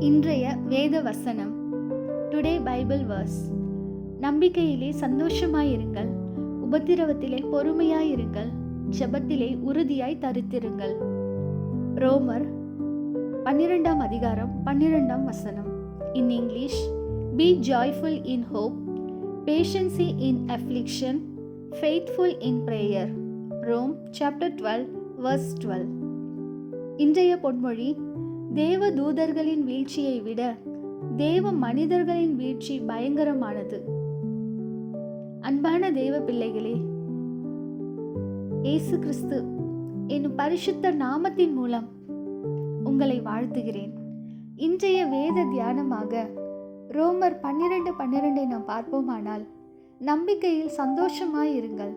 இன்றைய வேத வசனம். Today Bible verse. நம்பிக்கையிலே சந்தோஷமாயிருங்கள், உபத்திரவத்திலே பொறுமையாயிருங்கள், ஜெபத்திலே உறுதியாய் தரித்திருங்கள். ரோமர் 12 அதிகாரம் 12 வசனம். In English, be joyful in hope, patience in affliction, faithful in prayer. Rome chapter 12 verse 12. இன்றைய பொன்மொழி: தேவ தூதர்களின் வீழ்ச்சியை விட தேவ மனிதர்களின் வீழ்ச்சி பயங்கரமானது. அன்பான தேவ பிள்ளைகளே, இயேசு கிறிஸ்து என்னும் பரிசுத்த நாமத்தின் மூலம் உங்களை வாழ்த்துகிறேன். இன்றைய வேத தியானமாக ரோமர் 12:12 நாம் பார்ப்போமானால், நம்பிக்கையில் சந்தோஷமாயிருங்கள்,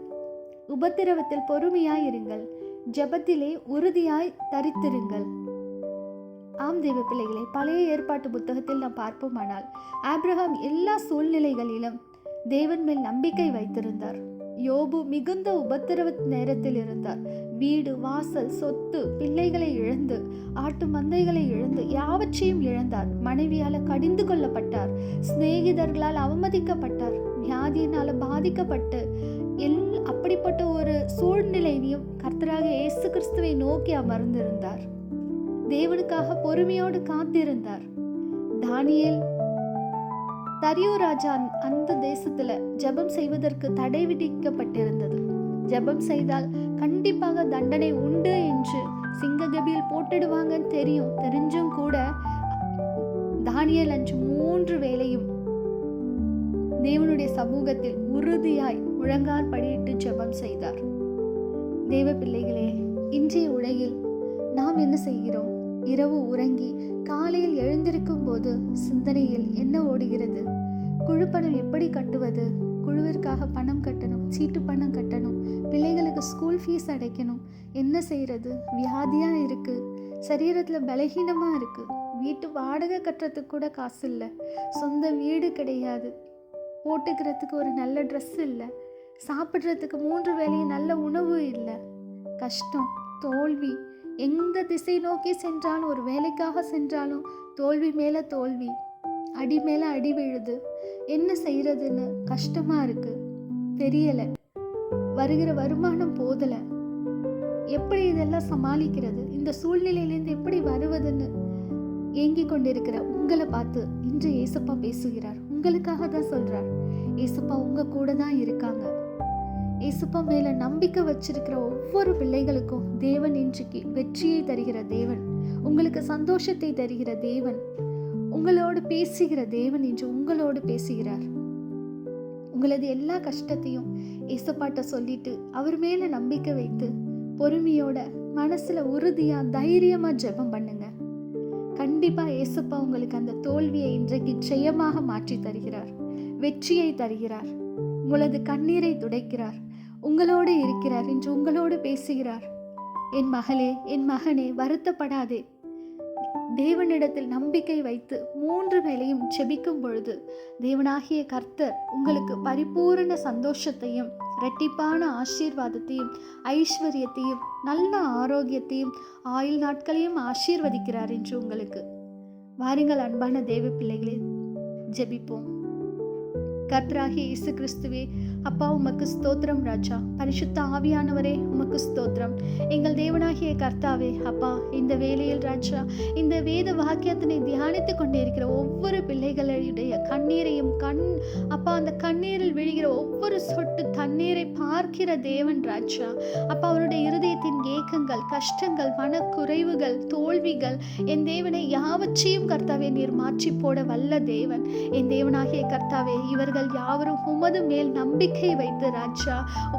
உபத்திரவத்தில் பொறுமையாயிருங்கள், ஜெபத்திலே உறுதியாய் தரித்திருங்கள். ஆம் தேவ பிள்ளைகளே, பழைய ஏற்பாட்டு புத்தகத்தில் நாம் பார்ப்போமானால், ஆபிரகாம் எல்லா சூழ்நிலைகளிலும் தேவன் மேல் நம்பிக்கை வைத்திருந்தார். யோபு மிகுந்த உபத்திரவ நேரத்தில் இருந்தார். வீடு, வாசல், சொத்து, பிள்ளைகளை இழந்து, ஆட்டு மந்தைகளை இழந்து, யாவற்றையும் இழந்தார். மனைவியால் கடிந்து கொள்ளப்பட்டார். சிநேகிதர்களால் அவமதிக்கப்பட்டார். வியாதியினால் பாதிக்கப்பட்டு அப்படிப்பட்ட ஒரு சூழ்நிலையிலும் கர்த்தராக இயேசு கிறிஸ்துவை நோக்கி அமர்ந்திருந்தார். தேவனுக்காக பொறுமையோடு காத்திருந்தார். தானியேல் தரியு ராஜா அந்த தேசத்துல ஜெபம் செய்வதற்கு தடை விதிக்கப்பட்டிருந்தது. ஜெபம் செய்தால் கண்டிப்பாக தண்டனை உண்டு என்று சிங்ககபியில் போட்டுடுவாங்கன்னு தெரிஞ்சும் கூட தானியேல் அன்று 3 வேளையும் தேவனுடைய சமூகத்தில் உறுதியாய் முழங்கால் படியிட்டு ஜெபம் செய்தார். தேவ பிள்ளைகளே, இன்றைய உலகில் நாம் என்ன செய்கிறோம்? இரவு உறங்கி காலையில் எழுந்திருக்கும் போது சிந்தனையில் என்ன ஓடுகிறது? குழுப்பணம் எப்படி கட்டுவது? குழுவிற்காக பணம் கட்டணும், சீட்டு பணம் கட்டணும், பிள்ளைகளுக்கு ஸ்கூல் ஃபீஸ் அடைக்கணும். என்ன செய்யறது? வியாதியா இருக்கு, சரீரத்துல பலகீனமா இருக்கு, வீட்டு வாடகை கட்டுறதுக்கு கூட காசு இல்லை, சொந்த வீடு கிடையாது, போட்டுக்கிறதுக்கு ஒரு நல்ல ட்ரெஸ் இல்லை, சாப்பிட்றதுக்கு 3 வேளையும் நல்ல உணவு இல்லை. கஷ்டம், தோல்வி, எந்த திசை நோக்கி சென்றாலும், ஒரு வேலைக்காக சென்றாலும் தோல்வி மேல தோல்வி, அடி மேல அடி விழுது. என்ன செய்யறதுன்னு கஷ்டமா இருக்கு, தெரியல. வருகிற வருமானம் போதல, எப்படி இதெல்லாம் சமாளிக்கிறது? இந்த சூழ்நிலையிலேருந்து எப்படி வருவதுன்னு ஏங்கி கொண்டிருக்கிற உங்களை பார்த்து இன்று ஏசப்பா பேசுகிறார். உங்களுக்காக தான் சொல்றார். ஏசப்பா உங்க கூட தான் இருக்காங்க. ஏசப்பா மேல நம்பிக்கை வச்சிருக்கிற ஒவ்வொரு பிள்ளைகளுக்கும் தேவன் இன்றைக்கு வெற்றியை தருகிற தேவன், உங்களுக்கு சந்தோஷத்தை தருகிற தேவன், உங்களோடு பேசுகிற தேவன் இன்று உங்களோடு பேசுகிறார். உங்களது எல்லா கஷ்டத்தையும் ஏசப்பாட்ட சொல்லிட்டு அவர் மேல நம்பிக்கை வைத்து பொறுமையோட மனசுல உறுதியா தைரியமா ஜெபம் பண்ணுங்க. கண்டிப்பா ஏசப்பா உங்களுக்கு அந்த தோல்வியை இன்றைக்கு ஜெயமாக மாற்றி தருகிறார், வெற்றியை தருகிறார், உங்களது கண்ணீரை துடைக்கிறார், உங்களோடு இருக்கிறார், என்று உங்களோடு பேசுகிறார். என் மகளே, என் மகனே, வருத்தப்படாதே. தேவனிடத்தில் நம்பிக்கை வைத்து 3 வேளையும் ஜெபிக்கும் பொழுது தேவனாகிய கர்த்தர் உங்களுக்கு பரிபூரண சந்தோஷத்தையும், இரட்டிப்பான ஆசீர்வாதத்தையும், ஐஸ்வர்யத்தையும், நல்ல ஆரோக்கியத்தையும், ஆயுள் நாட்களையும் ஆசீர்வதிக்கிறார் என்று உங்களுக்கு. வாருங்கள் அன்பான தேவ பிள்ளைகளே, ஜெபிப்போம். கர்த்தராகிய இயேசு கிறிஸ்துவே, அப்பா உமக்கு ஸ்தோத்திரம் ராஜா. பரிசுத்த ஆவியானவரே உமக்கு ஸ்தோத்திரம். எங்கள் தேவனாகிய கர்த்தாவே, அப்பா இந்த வேளையில் ராஜா, இந்த வேத வாக்கியத்தினை தியானித்து கொண்டே இருக்கிற ஒவ்வொரு பிள்ளைகளுடைய கண்ணீரையும் அப்பா அந்த கண்ணீரில் விழுகிற ஒவ்வொரு சொட்டு தண்ணீரை பார்க்கிற தேவன் ராஜா. அப்பா அவருடைய இருதயத்தின் ஏக்கங்கள், கஷ்டங்கள், மனக்குறைவுகள், தோல்விகள், என் தேவனை யாவற்றையும் கர்த்தாவே நீர் மாற்றி போட வல்ல தேவன். என் தேவனாகிய கர்த்தாவே, இவர்கள் யாவரும் உமது மேல் நம்பிக்கை வைத்து ராஜா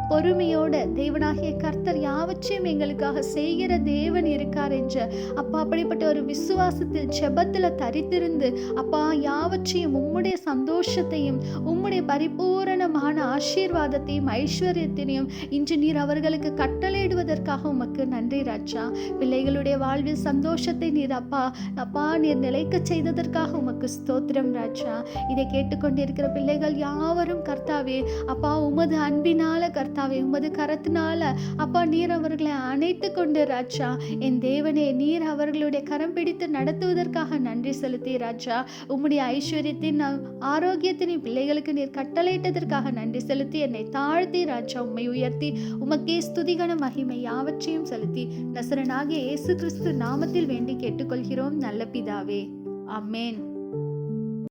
பொறுமையோட தேவனாகிய கர்த்தர் யாவற்றையும் எங்களுக்காக செய்கிற தேவன் இருக்கார் என்று அப்பா அப்படிப்பட்ட ஒரு விசுவாசத்தில் ஜெபத்துல தரித்திருந்து அப்பா யாவற்றையும் உம்முடைய சந்தோஷத்தையும் உம்முடைய பரிபூரணமான ஆசீர்வாதத்தையும் ஐஸ்வர்யத்தையும் இன்று நீர் அவர்களுக்கு கட்டளையிடுவதற்காக உமக்கு நன்றி ராஜா. பிள்ளைகளுடைய வாழ்வில் சந்தோஷத்தை நீர் அப்பா நீர் நிலைக்க செய்ததற்காக உமக்கு ஸ்தோத்திரம் ராஜா. இதை கேட்டுக்கொண்டிருக்கிற பிள்ளைகள் யாவரும் கர்த்தாவே அப்பா அப்பா உமது அன்பினால கர்த்தாவே, உமது கரத்தினால அப்பா நீர் அவர்களை அணைத்து கொண்டு ராஜா, என் தேவனே நீர் அவர்களுடைய கரம் பிடித்து நடத்துவதற்காக நன்றி செலுத்தி ராஜா, உம்முடைய ஐஸ்வர்யத்தின் ஆரோக்கியத்தின் பிள்ளைகளுக்கு நீர் கட்டளையிட்டதற்காக நன்றி செலுத்தி என்னை தாழ்த்தி ராஜா உம்மை உயர்த்தி உமக்கே ஸ்துதிகன மகிமை யாவற்றையும் செலுத்தி நசரனாகிய இயேசு கிறிஸ்து நாமத்தில் வேண்டி கேட்டுக்கொள்கிறோம் நல்ல பிதாவே. ஆமென்.